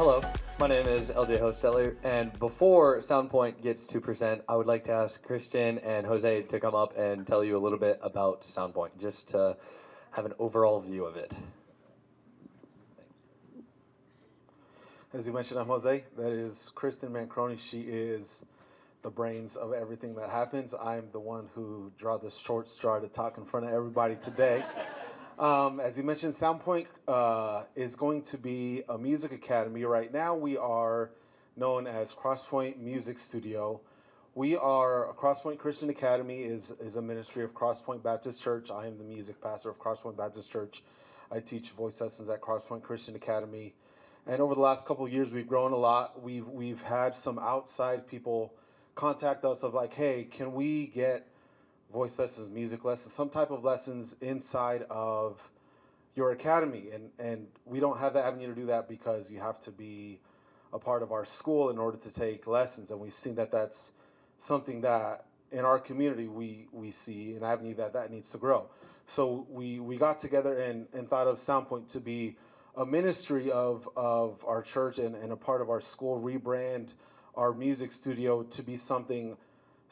Hello, my name is LJ Hosteller, and before Soundpointe gets to present, I would like to ask Christian and Jose to come up and tell you a little bit about Soundpointe, just to have an overall view of it. As you mentioned, I'm Jose. That is Kristen Mancroni. She is the brains of everything that happens. I'm the one who draw the short straw to talk in front of everybody today. As you mentioned, Soundpointe is going to be a music academy. Right now, we are known as Crosspoint Music Studio. We are Crosspoint Christian Academy is a ministry of Crosspoint Baptist Church. I am the music pastor of Crosspoint Baptist Church. I teach voice lessons at Crosspoint Christian Academy. And over the last couple of years, we've grown a lot. We've had some outside people contact us of like, hey, can we get voice lessons, music lessons, some type of lessons inside of your academy? And we don't have the avenue to do that because you have to be a part of our school in order to take lessons. And we've seen that that's something that in our community we see an avenue that needs to grow. So we got together and thought of Soundpointe to be a ministry of our church and a part of our school, rebrand our music studio to be something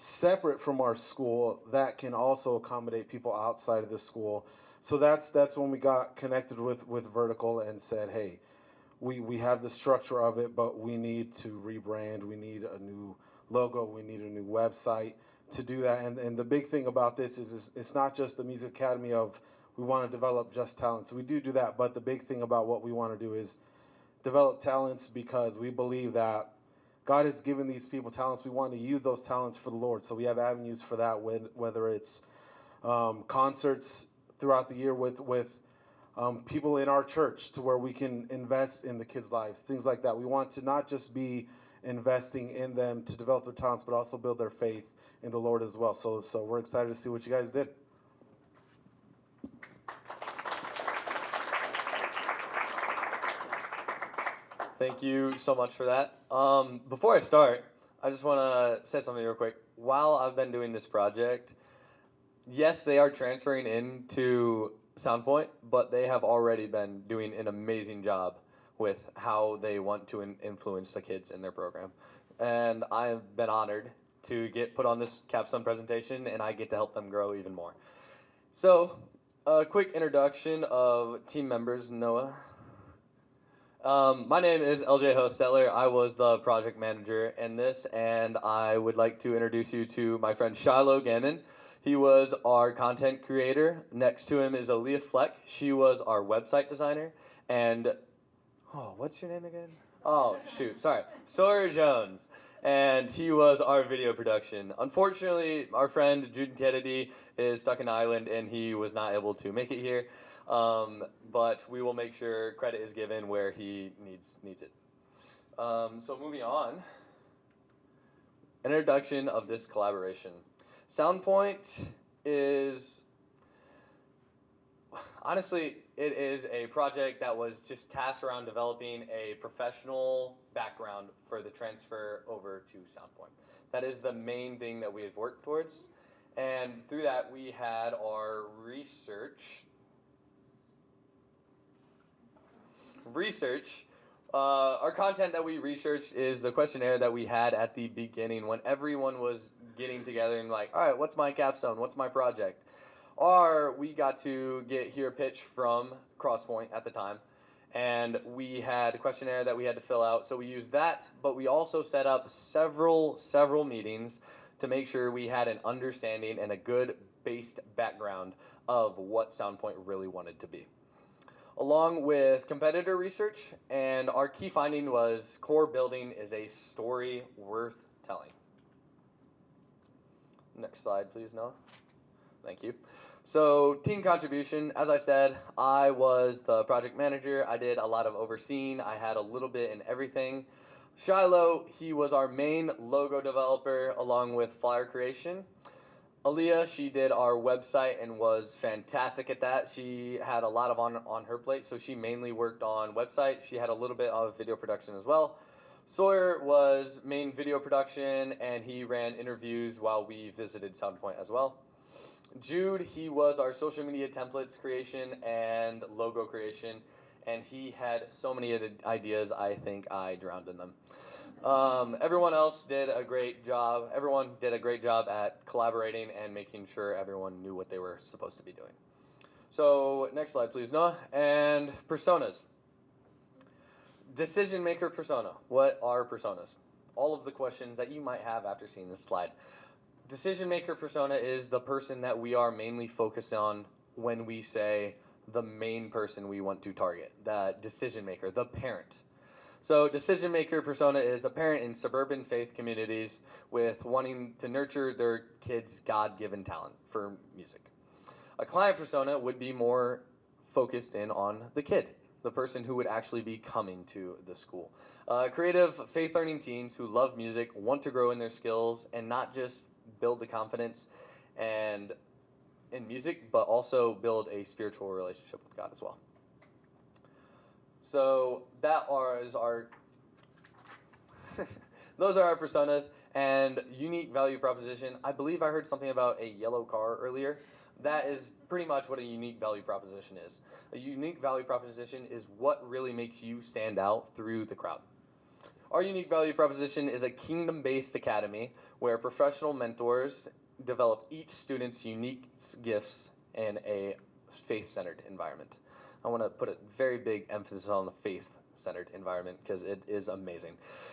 separate from our school that can also accommodate people outside of the school. So that's when we got connected with Vertical and said, hey, we have the structure of it, but we need to rebrand. We need a new logo. We need a new website to do that. And the big thing about this is it's not just the Music Academy of we want to develop just talents. We do that, but the big thing about what we want to do is develop talents because we believe that God has given these people talents. We want to use those talents for the Lord. So we have avenues for that, whether it's concerts throughout the year with people in our church to where we can invest in the kids' lives, things like that. We want to not just be investing in them to develop their talents, but also build their faith in the Lord as well. So we're excited to see what you guys did. Thank you so much for that. Before I start, I just want to say something real quick. While I've been doing this project, yes, they are transferring into Soundpointe, but they have already been doing an amazing job with how they want to influence the kids in their program. And I have been honored to get put on this Capstone presentation, and I get to help them grow even more. So, a quick introduction of team members. Noah. My name is LJ Hosteller. I was the project manager in this, and I would like to introduce you to my friend Shiloh Gammon. He was our content creator. Next to him is Aaliyah Fleck. She was our website designer. And, what's your name again? Oh, shoot, sorry. Sawyer Jones. And he was our video production. Unfortunately, our friend Jude Kennedy is stuck in Ireland, and he was not able to make it here. But we will make sure credit is given where he needs it. So moving on, introduction of this collaboration. Soundpointe is, honestly, it is a project that was just tasked around developing a professional background for the transfer over to Soundpointe. That is the main thing that we have worked towards. And through that, we had our research. Our content that we researched is the questionnaire that we had at the beginning when everyone was getting together and like, all right, what's my capstone? What's my project? Or we got to hear a pitch from Crosspointe at the time, and we had a questionnaire that we had to fill out. So we used that, but we also set up several meetings to make sure we had an understanding and a good based background of what Soundpointe really wanted to be. Along with competitor research, and our key finding was core building is a story worth telling. Next slide, please, Noah. Thank you. So, team contribution, as I said, I was the project manager. I did a lot of overseeing. I had a little bit in everything. Shiloh, he was our main logo developer along with flyer creation. Aaliyah, she did our website and was fantastic at that. She had a lot on her plate, so she mainly worked on website. She had a little bit of video production as well. Sawyer was main video production, and he ran interviews while we visited Soundpointe as well. Jude, he was our social media templates creation and logo creation. and he had so many ideas, I think I drowned in them. Everyone else did a great job. Everyone did a great job at collaborating and making sure everyone knew what they were supposed to be doing. So next slide, please, Noah. And personas. Decision maker persona. What are personas? All of the questions that you might have after seeing this slide. Decision maker persona is the person that we are mainly focused on when we say the main person we want to target, the decision maker, the parent. So decision maker persona is a parent in suburban faith communities with wanting to nurture their kids' God-given talent for music. A client persona would be more focused in on the kid, the person who would actually be coming to the school. Creative, faith-learning teens who love music, want to grow in their skills, and not just build the confidence and in music, but also build a spiritual relationship with God as well. So those are our personas and unique value proposition. I believe I heard something about a yellow car earlier. That is pretty much what a unique value proposition is. A unique value proposition is what really makes you stand out through the crowd. Our unique value proposition is a kingdom-based academy where professional mentors develop each student's unique gifts in a faith-centered environment. I want to put a very big emphasis on the faith-centered environment because it is amazing.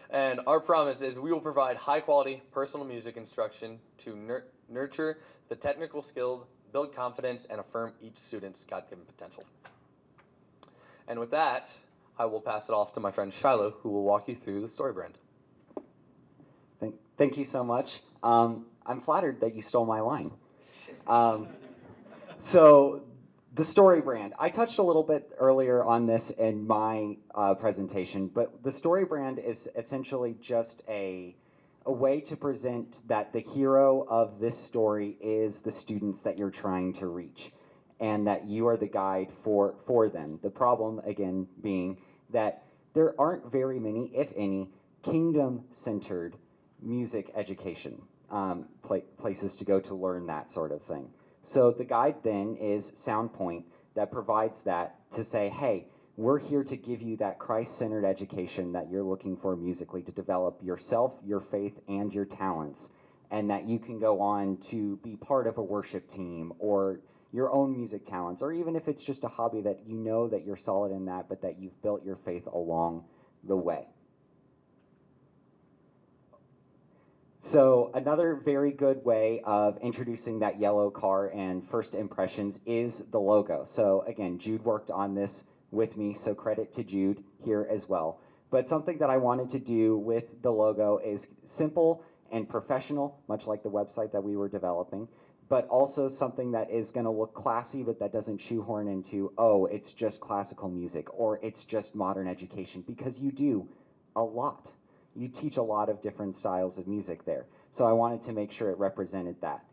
And our promise is we will provide high-quality personal music instruction to nurture the technical skilled, build confidence, and affirm each student's God-given potential. And with that, I will pass it off to my friend Shiloh, who will walk you through the story brand. Thank you so much. I'm flattered that you stole my line. So the story brand. I touched a little bit earlier on this in my presentation, but the story brand is essentially just a way to present that the hero of this story is the students that you're trying to reach, and that you are the guide for them. The problem, again, being that there aren't very many, if any, kingdom-centered music education places to go to learn that sort of thing. So the guide then is Soundpointe that provides that to say, hey, we're here to give you that Christ-centered education that you're looking for musically to develop yourself, your faith, and your talents, and that you can go on to be part of a worship team or your own music talents, or even if it's just a hobby that you know that you're solid in that, but that you've built your faith along the way. So another very good way of introducing that yellow car and first impressions is the logo. So again, Jude worked on this with me, so credit to Jude here as well. But something that I wanted to do with the logo is simple and professional, much like the website that we were developing, but also something that is going to look classy, but that doesn't shoehorn into, oh, it's just classical music or it's just modern education, because you do a lot. You teach a lot of different styles of music there. So I wanted to make sure it represented that.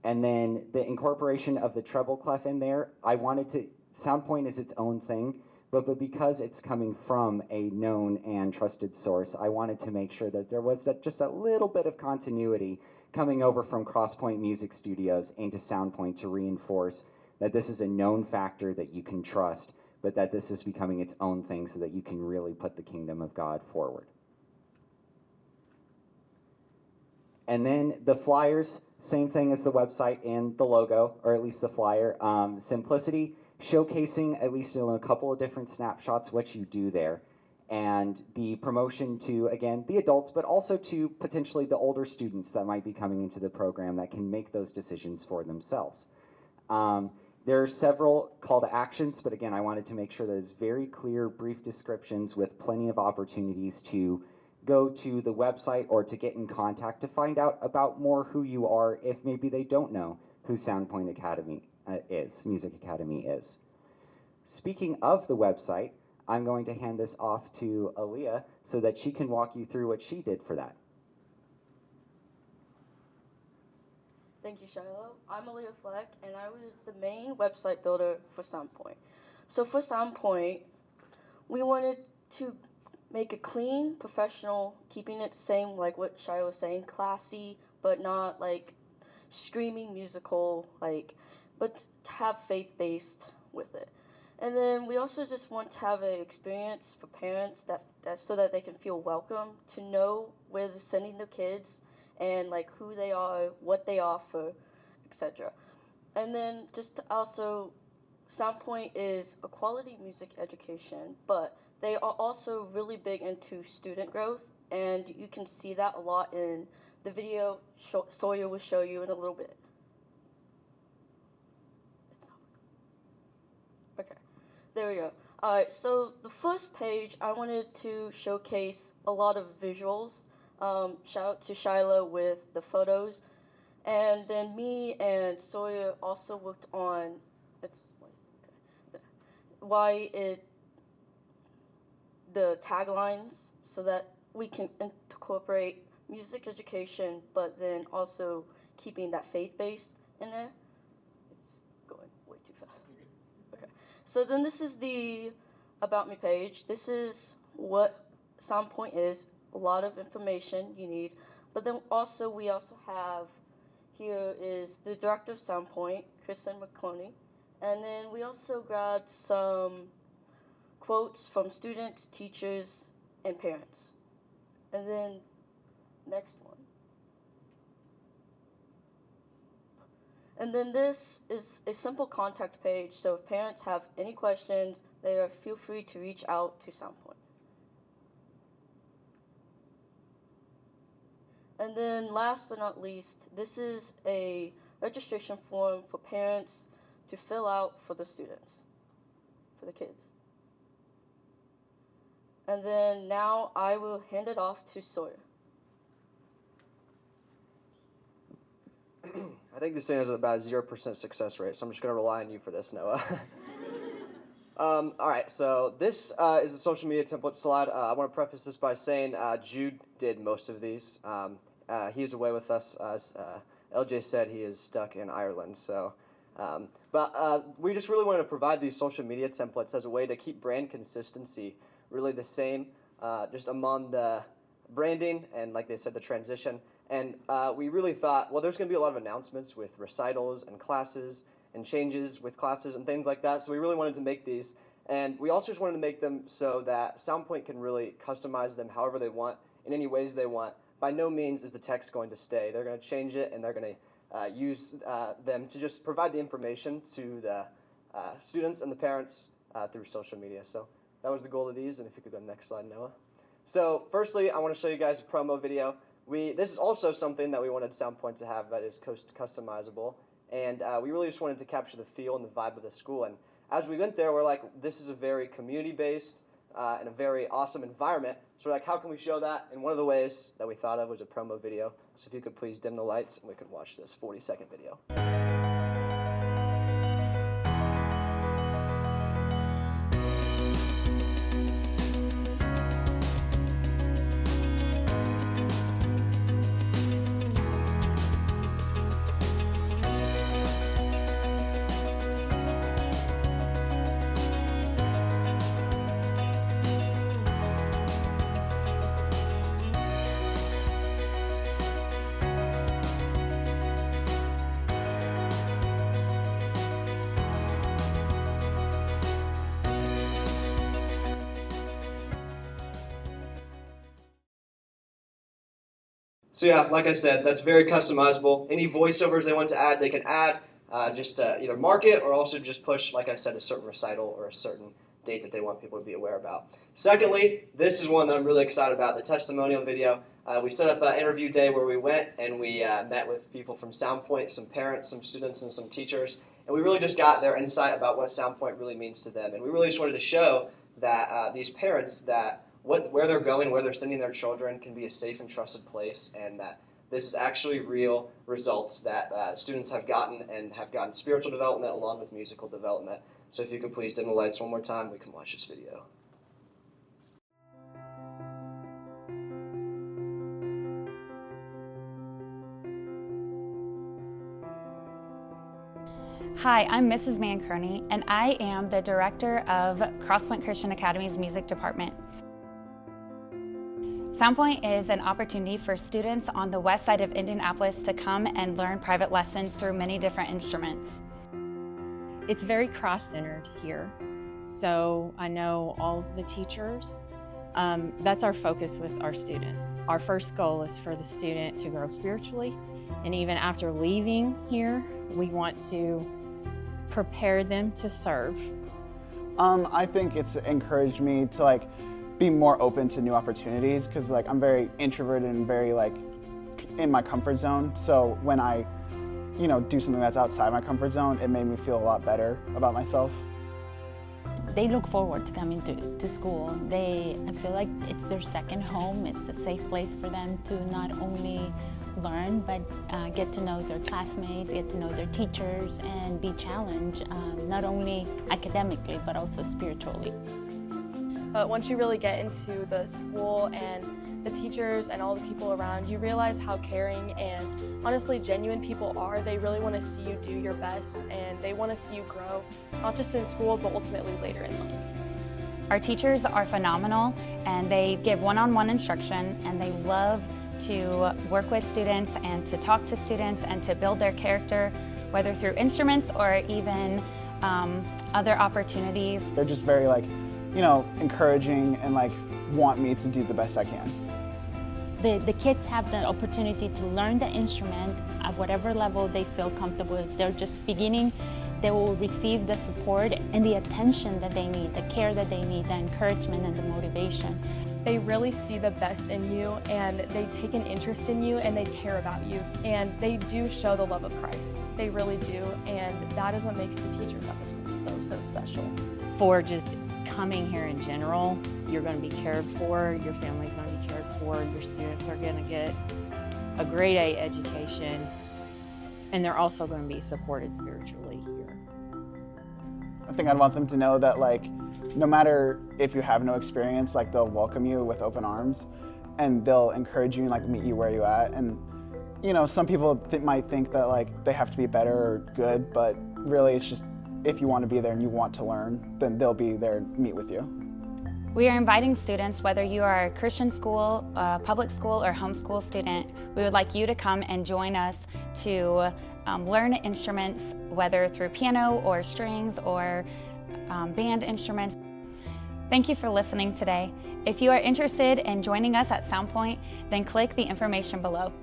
And then the incorporation of the treble clef in there, I wanted to, Soundpointe is its own thing, but because it's coming from a known and trusted source, I wanted to make sure that there was just a little bit of continuity coming over from Crosspoint Music Studios into Soundpointe to reinforce that this is a known factor that you can trust, but that this is becoming its own thing so that you can really put the kingdom of God forward. And then the flyers, same thing as the website and the logo, or at least the flyer. Simplicity, showcasing at least in a couple of different snapshots what you do there. And the promotion to, again, the adults, but also to potentially the older students that might be coming into the program that can make those decisions for themselves. There are several call to actions, but again, I wanted to make sure that it's very clear, brief descriptions with plenty of opportunities to go to the website or to get in contact to find out about more who you are if maybe they don't know who Soundpointe Academy Music Academy is. Speaking of the website, I'm going to hand this off to Aaliyah so that she can walk you through what she did for that. Thank you, Shiloh. I'm Aaliyah Fleck, and I was the main website builder for Soundpointe. So for Soundpointe, we wanted to make it clean, professional, keeping it the same like what Shiloh was saying, classy, but not like screaming musical, but to have faith-based with it. And then we also just want to have an experience for parents that so that they can feel welcome, to know where they're sending their kids and like who they are, what they offer, etc. And then just also, Soundpointe is a quality music education, but they are also really big into student growth, and you can see that a lot in the video Sawyer will show you in a little bit. Okay, there we go. Alright, so the first page, I wanted to showcase a lot of visuals. Shout out to Shiloh with the photos. And then me and Sawyer also worked on the taglines, so that we can incorporate music education, but then also keeping that faith-based in there. It's going way too fast. Okay. So then this is the About Me page. This is what Soundpointe is. A lot of information you need. But then also we also have, here is the director of Soundpointe, Kristen McConey. And then we also grabbed some quotes from students, teachers, and parents. And then next one. And then this is a simple contact page, so if parents have any questions, feel free to reach out to Soundpointe. And then last but not least, this is a registration form for parents to fill out for the students, for the kids. And then now I will hand it off to Sawyer. I think this thing has about a 0% success rate, so I'm just going to rely on you for this, Noah. All right, so this is a social media template slide. I want to preface this by saying Jude did most of these. He was away with us. As LJ said, he is stuck in Ireland. So, but we just really wanted to provide these social media templates as a way to keep brand consistency really the same, just among the branding and, like they said, the transition. And we really thought, well, there's going to be a lot of announcements with recitals and classes and changes with classes and things like that. So we really wanted to make these. And we also just wanted to make them so that Soundpointe can really customize them however they want, in any ways they want. By no means is the text going to stay. They're going to change it, and they're going to use them to just provide the information to the students and the parents through social media. So that was the goal of these. And if you could go to the next slide, Noah. So firstly, I want to show you guys a promo video. This is also something that we wanted Soundpointe to have that is customizable. And we really just wanted to capture the feel and the vibe of the school. And as we went there, we're like, this is a very community-based and a very awesome environment. So we're like, how can we show that? And one of the ways that we thought of was a promo video. So if you could please dim the lights, and we can watch this 40-second video. So yeah, like I said, that's very customizable. Any voiceovers they want to add, they can add. Just either mark it or also just push, like I said, a certain recital or a certain date that they want people to be aware about. Secondly, this is one that I'm really excited about, the testimonial video. We set up an interview day where we went and we met with people from Soundpointe, some parents, some students, and some teachers. And we really just got their insight about what Soundpointe really means to them. And we really just wanted to show that these parents, that where they're going, where they're sending their children can be a safe and trusted place, and that this is actually real results that students have gotten, and have gotten spiritual development along with musical development. So if you could please dim the lights one more time, we can watch this video. Hi, I'm Mrs. Mancurney, and I am the director of Crosspoint Christian Academy's music department. Soundpointe is an opportunity for students on the west side of Indianapolis to come and learn private lessons through many different instruments. It's very cross-centered here. so I know all of the teachers. That's our focus with our student. Our first goal is for the student to grow spiritually, and even after leaving here, we want to prepare them to serve. I think it's encouraged me to like be more open to new opportunities, because like I'm very introverted and very like in my comfort zone. So when I, do something that's outside my comfort zone, it made me feel a lot better about myself. They look forward to coming to school. I feel like it's their second home. It's a safe place for them to not only learn, but get to know their classmates, get to know their teachers, and be challenged, not only academically, but also spiritually. But once you really get into the school and the teachers and all the people around, you realize how caring and honestly genuine people are. They really want to see you do your best, and they want to see you grow, not just in school, but ultimately later in life. Our teachers are phenomenal, and they give one-on-one instruction, and they love to work with students and to talk to students and to build their character, whether through instruments or even other opportunities. They're just very encouraging and want me to do the best I can. The kids have the opportunity to learn the instrument at whatever level they feel comfortable. If they're just beginning, they will receive the support and the attention that they need, the care that they need, the encouragement and the motivation. They really see the best in you, and they take an interest in you, and they care about you, and they do show the love of Christ. They really do, and that is what makes the teachers at the school so special. For just coming here in general, you're going to be cared for, your family's going to be cared for, your students are going to get a grade A education, and they're also going to be supported spiritually here. I think I'd want them to know that no matter if you have no experience, they'll welcome you with open arms, and they'll encourage you and meet you where you're at. And some people might think that they have to be better or good, but really it's just if you want to be there and you want to learn, then they'll be there to meet with you. We are inviting students, whether you are a Christian school, public school, or homeschool student, we would like you to come and join us to learn instruments, whether through piano or strings or band instruments. Thank you for listening today. If you are interested in joining us at Soundpointe, then click the information below.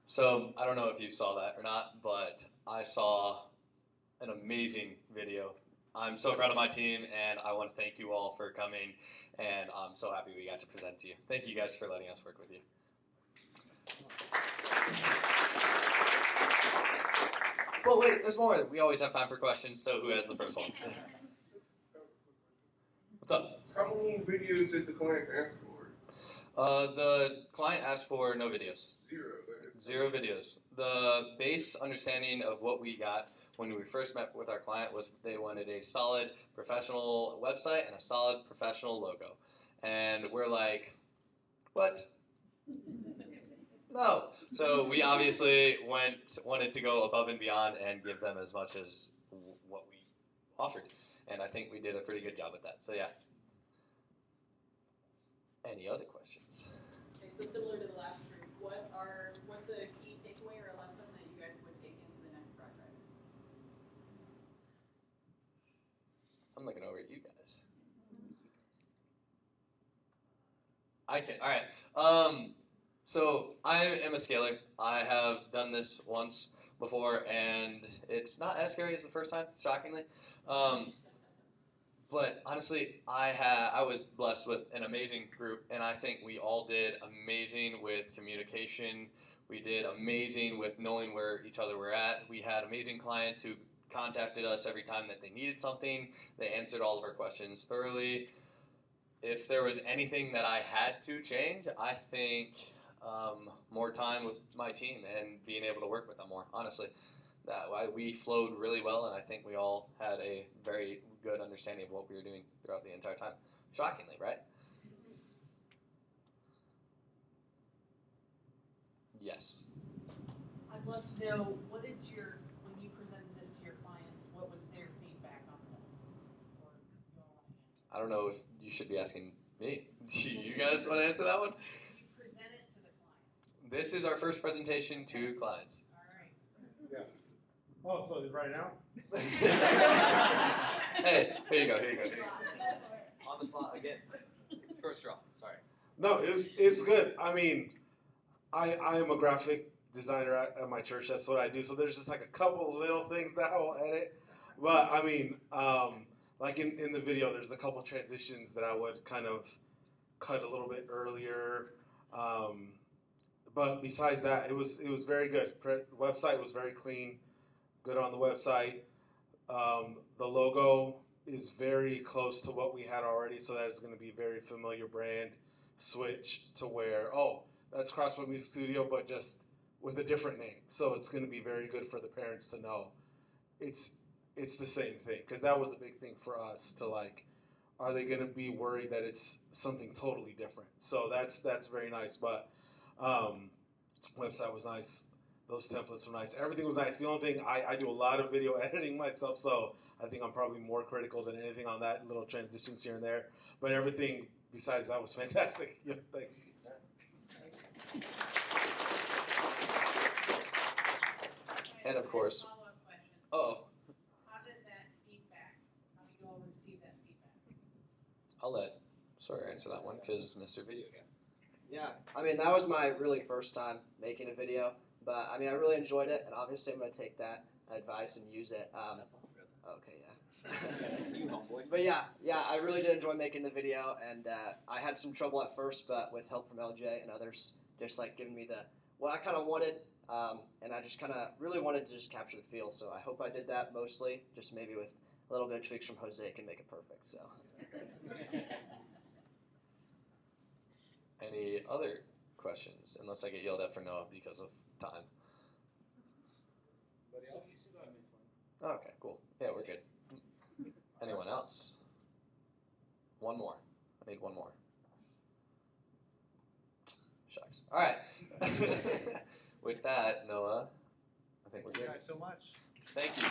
So I don't know if you saw that or not, but I saw an amazing video. I'm so proud of my team, and I want to thank you all for coming, and I'm so happy we got to present to you. Thank you guys for letting us work with you. Well, wait, there's more. We always have time for questions, so who has the first one? What's up? How many videos did the client ask for? The client asked for no videos. Zero. Zero videos. The base understanding of what we got when we first met with our client was they wanted a solid professional website and a solid professional logo. And we're like, what? No. So we obviously wanted to go above and beyond and give them as much as what we offered. And I think we did a pretty good job with that. So yeah. Any other questions? Okay, so similar to the last group, what's a key takeaway or a lesson that you guys would take into the next project? I'm looking over at you guys. I can. All right. So I am a scaler. I have done this once before, and it's not as scary as the first time, shockingly. But honestly, I was blessed with an amazing group, and I think we all did amazing with communication. We did amazing with knowing where each other were at. We had amazing clients who contacted us every time that they needed something. They answered all of our questions thoroughly. If there was anything that I had to change, I think more time with my team and being able to work with them more, honestly. We flowed really well, and I think we all had a very good understanding of what we were doing throughout the entire time. Shockingly, right? Yes. I'd love to know, when you presented this to your clients, what was their feedback on this? I don't know if you should be asking Me. Do you guys want to answer that one? Did you present it to the client? This is our first presentation to clients. All right. Yeah. Oh, so right now? Hey, here you go. On the spot again. First draw. Sorry. No, it's good. I mean, I am a graphic designer at my church. That's what I do. So there's just like a couple little things that I'll edit. But I mean, like in the video, there's a couple transitions that I would kind of cut a little bit earlier. But besides that, it was very good. The website was very clean. Good on the website. The logo is very close to what we had already, so that is going to be a very familiar brand switch to where, oh, that's Crosspoint Music Studio, but just with a different name. So it's going to be very good for the parents to know it's the same thing, because that was a big thing for us to like, are they going to be worried that it's something totally different? So that's very nice. But website was nice. Those templates were nice. Everything was nice. The only thing, I do a lot of video editing myself, so I think I'm probably more critical than anything on that, little transitions here and there. But everything besides that was fantastic. Yeah, thanks. And of course, Follow-up question. oh, How did that feedback, how did you all receive that feedback? I'll let Sawyer answer that one because Mr. Video Game. Yeah, I mean, that was my really first time making a video, but I mean, I really enjoyed it, and obviously I'm going to take that advice and use it. Okay, yeah. That's you, homeboy. But yeah, I really did enjoy making the video, and I had some trouble at first, but with help from LJ and others, just like giving me what I kind of wanted, and I just kind of really wanted to just capture the feel, so I hope I did that mostly, just maybe with a little bit of tweaks from Jose can make it perfect, so. Any other questions? Unless I get yelled at for no because of time. Okay, cool. Yeah, we're good. Anyone else? One more. I need one more. Shucks. All right. With that, Noah, I think we're good. Thank you guys so much. Thank you.